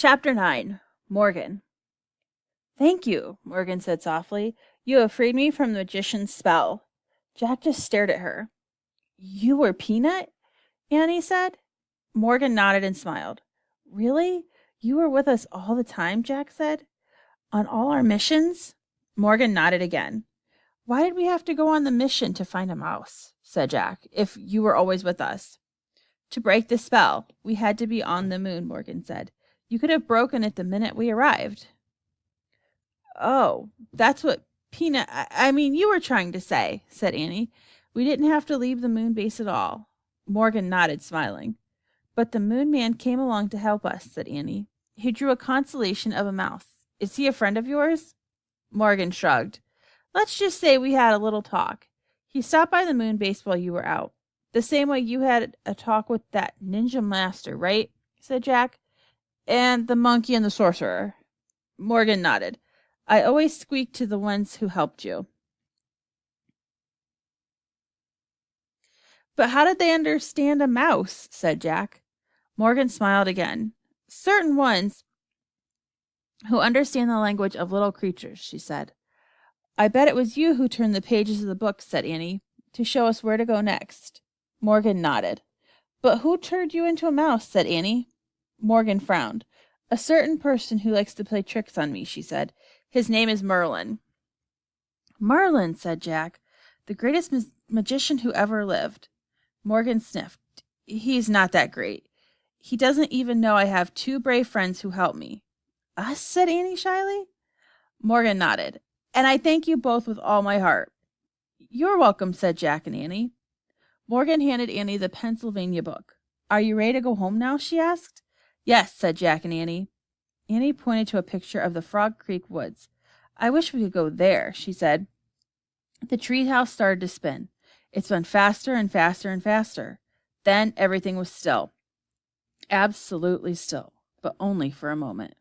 Chapter 9. Morgan. Thank you, Morgan said softly. You have freed me from the magician's spell. Jack just stared at her. You were Peanut? Annie said. Morgan nodded and smiled. Really? You were with us all the time, Jack said. On all our missions? Morgan nodded again. Why did we have to go on the mission to find a mouse? Said Jack, if you were always with us. To break the spell, we had to be on the moon, Morgan said. You could have broken it the minute we arrived. Oh, that's what Peanut, you were trying to say, said Annie. We didn't have to leave the moon base at all. Morgan nodded, smiling. But the moon man came along to help us, said Annie. He drew a constellation of a mouse. Is he a friend of yours? Morgan shrugged. Let's just say we had a little talk. He stopped by the moon base while you were out. The same way you had a talk with that ninja master, right? Said Jack. And the monkey and the sorcerer. Morgan nodded. I always squeak to the ones who helped you. But how did they understand a mouse? Said Jack. Morgan smiled again. Certain ones who understand the language of little creatures, she said. I bet it was you who turned the pages of the book, said Annie, to show us where to go next. Morgan nodded. But who turned you into a mouse? Said Annie. Morgan frowned. A certain person who likes to play tricks on me, she said. His name is Merlin. Merlin, said Jack. The greatest magician who ever lived. Morgan sniffed. He's not that great. He doesn't even know I have 2 brave friends who help me. Us? Said Annie shyly. Morgan nodded. And I thank you both with all my heart. You're welcome, said Jack and Annie. Morgan handed Annie the Pennsylvania book. Are you ready to go home now? She asked. Yes, said Jack and Annie. Annie pointed to a picture of the Frog Creek woods. I wish we could go there, she said. The treehouse started to spin. It spun faster and faster and faster. Then everything was still. Absolutely still, but only for a moment.